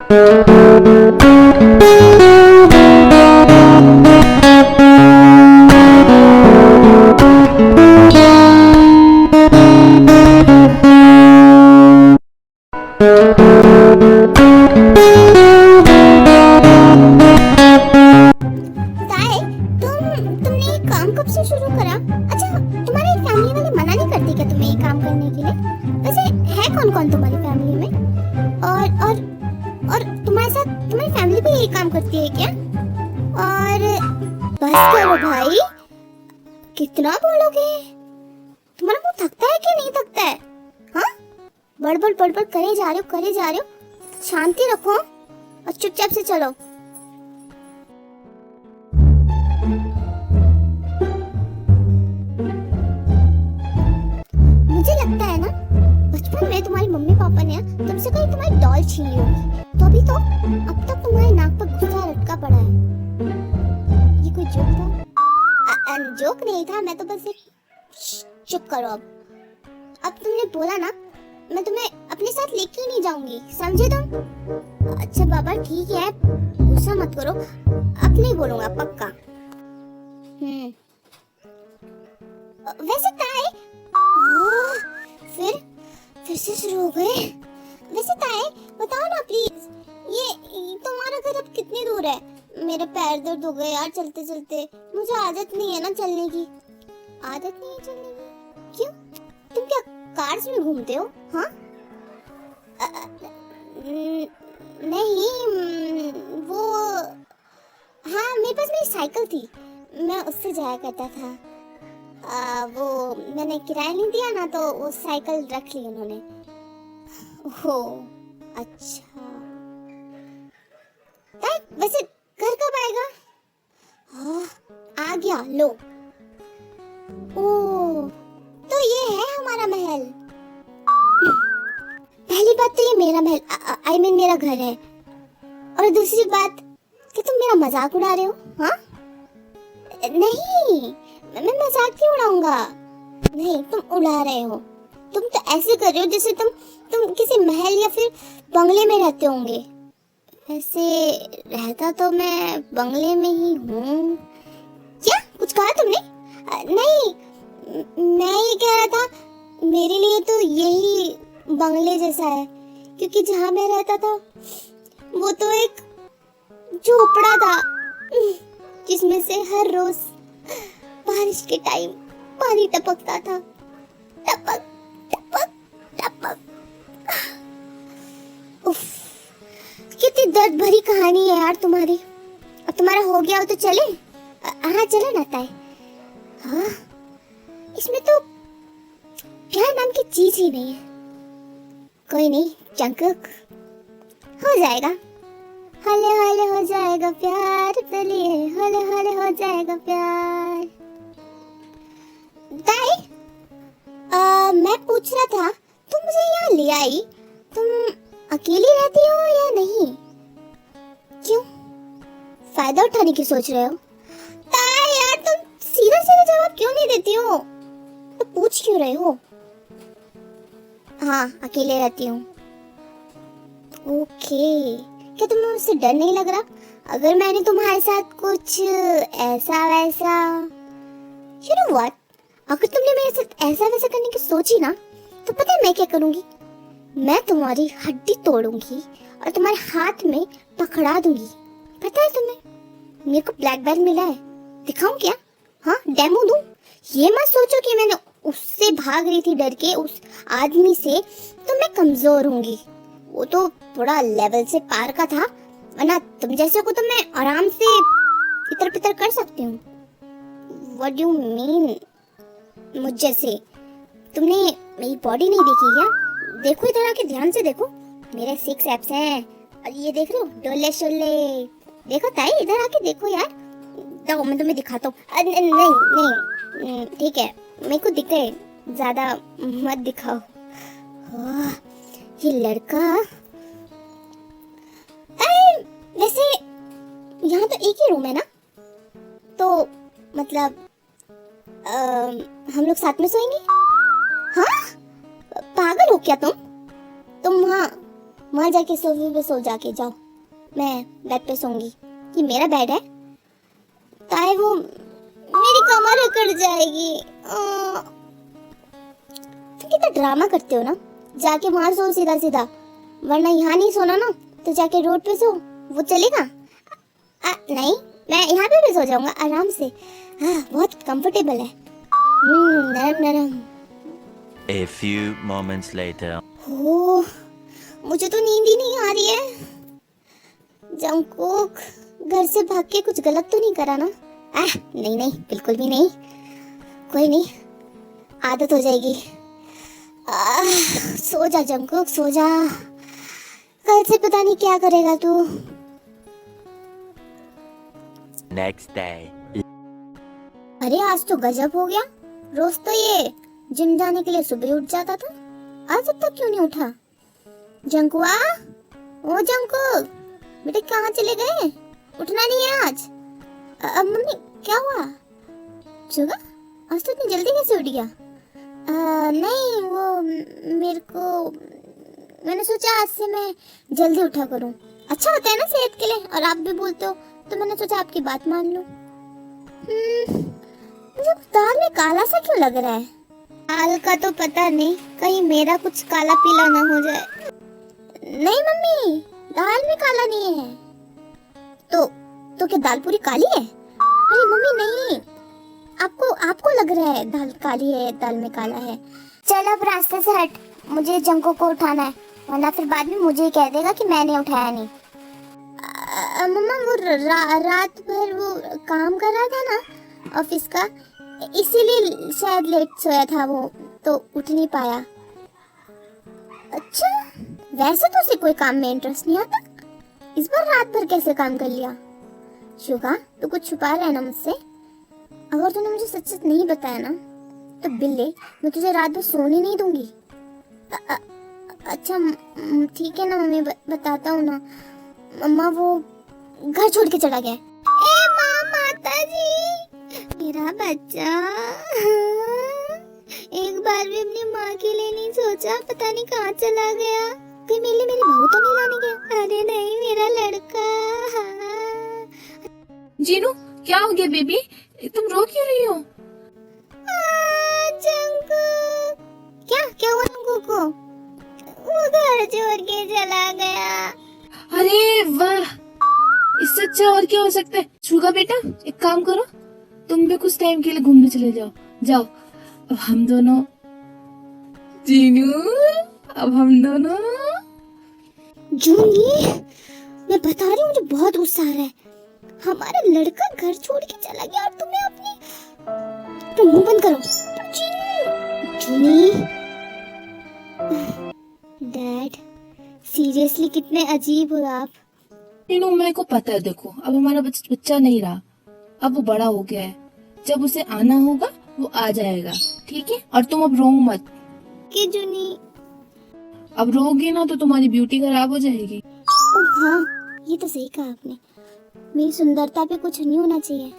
तुमने ये काम कब से शुरू करा? अच्छा, तुम्हारी फैमिली वाले मना नहीं करती क्या तुम्हें ये काम करने के लिए? वैसे है कौन कौन तुम्हारी फैमिली में? और तुम्हारे साथ तुम्हारी फैमिली भी यही काम करती है क्या? और बस करो भाई, कितना बोलोगे? तुम्हारा मुंह थकता है कि नहीं थकता है? हाँ, बड़बड़ करे जा रहे हो। शांति रखो और चुपचाप से चलो। मुझे लगता है ना, बचपन में तुम्हारी मम्मी पापा ने तुमसे कोई तुम्हारी डॉल छीन ली होगी, तो अभी तो अब तक तुम्हारे नाक पर गुस्सा लटका पड़ा है। ये कोई जोक था? जोक नहीं था, मैं तो बस एक चुप करो। अब तुमने बोला ना, मैं तुम्हें अपने साथ लेके नहीं जाऊंगी, समझे तुम? अच्छा बाबा ठीक है, गुस्सा मत करो, अब नहीं बोलूंगा पक्का। वैसे ताए, फिर से शुरू हो गए। वैसे ताए बताओ ना प्लीज, ये तुम्हारा घर अब कितनी दूर है? मेरे पैर दर्द हो गए यार चलते चलते, मुझे आदत नहीं है ना चलने की। आदत नहीं है चलने की? क्यों? तुम क्या कार्स में घूमते हो? हाँ? नहीं, वो, हाँ मेरे पास मेरी साइकिल थी, मैं उससे जाया करता था। वो मैंने किराया नहीं दिया ना, तो वो साइकिल रख ली उन्होंने। ओह अच्छा, वैसे घर कब आएगा? आ गया लो। ओह, तो ये है हमारा महल। पहली बात तो ये मेरा महल, आई मीन मेरा घर है, और दूसरी बात कि तुम मेरा मजाक उड़ा रहे हो। हाँ नहीं, मैं मजाक क्यों उड़ाऊंगा? नहीं, तुम उड़ा रहे हो। तुम तो ऐसे कर रहे हो जैसे तुम किसी महल या फिर बंगले में रहते होंगे। वैसे रहता तो मैं बंगले में ही हूँ। क्या कुछ कहा तुमने? नहीं, मैं ये कह रहा था, मेरे लिए तो यही बंगले जैसा है, क्योंकि जहाँ मैं रहता था वो तो एक झोपड़ा था, जिसमें से हर रोज बारिश के टाइम पानी टपकता था, टपक टपक टपक। उफ, कितनी दर्द भरी कहानी है यार तुम्हारी। अब तुम्हारा हो गया हो तो चले? हाँ चलो ना ताए। हाँ, इसमें तो प्यार नाम की चीज ही नहीं है। कोई नहीं जंकुक, हो जाएगा, हौले हौले हो जाएगा प्यार, चलिए हौले हौले हो जाएगा प्यार। ताई, मैं पूछ रहा था, तुम मुझे यहाँ ले आई, तुम अकेली रहती हो या नहीं? क्यों, फायदा उठाने की सोच रहे हो? ताई यार, तुम सीधा सीधा जवाब क्यों नहीं देती हो? तो पूछ क्यों रहे हो? हाँ अकेले रहती हूँ। ओके, क्या तुम्हें मुझसे डर नहीं लग रहा? अगर मैंने तुम्हारे साथ कुछ ऐसा वैसा, you know what? अगर तुमने मेरे साथ ऐसा वैसा करने की सोची ना, तो पता है मैं क्या करूँगी? मैं तुम्हारी हड्डी तोड़ूंगी और तुम्हारे हाथ में पकड़ा दूंगी। पता है तुम्हें, मेरे को ब्लैक बेल्ट मिला है, दिखाऊं क्या? हाँ डेमो दूं? ये मत सोचो कि मैंने उससे भाग रही थी डर के उस आदमी से, तो मैं कमजोर होंगी। वो तो थोड़ा लेवल से पार का था, वरना तुम जैसे को तो मैं आराम से इतर पितर कर सकती हूँ। What do you mean? मुझ जैसे? तुमने मेरी बॉडी नहीं देखी क्या? देखो इधर आके ध्यान से देखो, मेरे 6 एब्स हैं, और ये देख रहे हो डोले शोले। देखो ताई, इधर आके देखो यार, तो मैं तुम्हें दिखाता हूँ। नहीं नहीं ठीक है, मेरे को दिख रहे, ज्यादा मत दिखाओ। ये लड़का, वैसे यहाँ तो एक ही रूम है ना, तो मतलब हम लोग साथ में सोएंगे? हाँ पागल हो क्या तुम वहाँ वहां जाके सोफे पे सो जाके जाओ, मैं बेड पे सोऊंगी। ये मेरा बेड है, ताए वो मेरी कमर अकड़ जाएगी। तुम कितना ड्रामा करते हो ना, जाके वहां सो सीधा सीधा, वरना यहाँ नहीं सोना ना तो जाके रोड पे सो, वो चलेगा? नहीं, मैं यहाँ पे भी सो जाऊंगा आराम से। बहुत कंफर्टेबल है, नरम नरम। A few moments later. हो, मुझे तो नींद ही नहीं आ रही है। जंगकुक, घर से भाग के कुछ गलत तो नहीं करा ना? नहीं नहीं, बिल्कुल भी नहीं। कोई नहीं, आदत हो जाएगी। सो जा जंगकुक, सो जा। कल से पता नहीं क्या करेगा तू। Next day. अरे आज तो गजब हो गया। रोज तो ये जिम जाने के लिए सुबह उठ जाता था, आज अब तक क्यों नहीं उठा? जंकुआ, ओ जंकुक, बेटे कहाँ चले गए? उठना नहीं है आज? मम्मी क्या हुआ? शुगा, आज तो इतनी जल्दी कैसे उठ गया? नहीं वो मैंने सोचा आज से मैं जल्दी उठा करूं। अच्छा होता है ना सेहत के लिए, और आप भी बोलते हो तो मैंने सोचा आपकी बात मान लूं। मुझे दाल में काला सा क्यों लग रहा है? दाल का तो पता नहीं, कहीं मेरा कुछ काला पीला ना हो जाए। नहीं मम्मी, दाल में काला नहीं है। तो क्या दाल पूरी काली है? अरे मम्मी नहीं, आपको लग रहा है दाल काली है, दाल में काला है। चल अब रास्ते से हट, मुझे जंको को उठाना है, वरना फिर बाद में मुझे ही कह देगा कि मैंने उठाया नहीं। मम्मा वो रात भर वो काम कर रहा था ना ऑफिस का, इसीलिए शायद लेट सोया था वो, तो उठ नहीं पाया। अच्छा, वैसे तो उसे कोई काम में इंटरेस्ट नहीं आता, इस बार रात भर कैसे काम कर लिया? शुगा, तू कुछ छुपा रहा है ना मुझसे? अगर तूने मुझे सच सच नहीं बताया ना तो बिल्ले, मैं तुझे रात भर सोने नहीं दूंगी। अच्छा ठीक है ना मम्मी, बताता हूँ ना। मम्मा वो घर छोड़ के चला गया। ए माँ, माता जी, मेरा बच्चा एक बार भी अपनी माँ के लिए नहीं सोचा, पता नहीं कहाँ चला गया। कहीं मेरे लिए मेरी बहू तो नहीं लाने गया? अरे नहीं, मेरा लड़का। जीनू, क्या हो गया बेबी? तुम रो क्यों रही हो? जंकुक, क्या हुआ जंकुक को? वो घर छोड़ के चला गया। अरे वाह, इससे अच्छा और क्या हो सकता है? शुगा बेटा, एक काम करो, तुम भी कुछ टाइम के लिए घूमने चले जाओ। अब हम दोनों, जीनू, अब हम दोनों। जूनी, मैं बता रही हूँ, मुझे बहुत गुस्सा आ रहा है। हमारा लड़का घर छोड़ के चला गया और तुम्हें अपनी मुंह बंद करो। जूनी, डैड, सीरियसली कितने अजीब हो आप। जीनू, मेरे को पता है, देखो अब हमारा बच्चा नहीं रहा, अब वो बड़ा हो गया है, जब उसे आना होगा वो आ जाएगा, ठीक है? और तुम अब रो मत। कि जूनी, अब रोगी ना तो तुम्हारी ब्यूटी खराब हो जाएगी। हाँ, ये तो सही कहा आपने, मेरी सुंदरता पे कुछ नहीं होना चाहिए।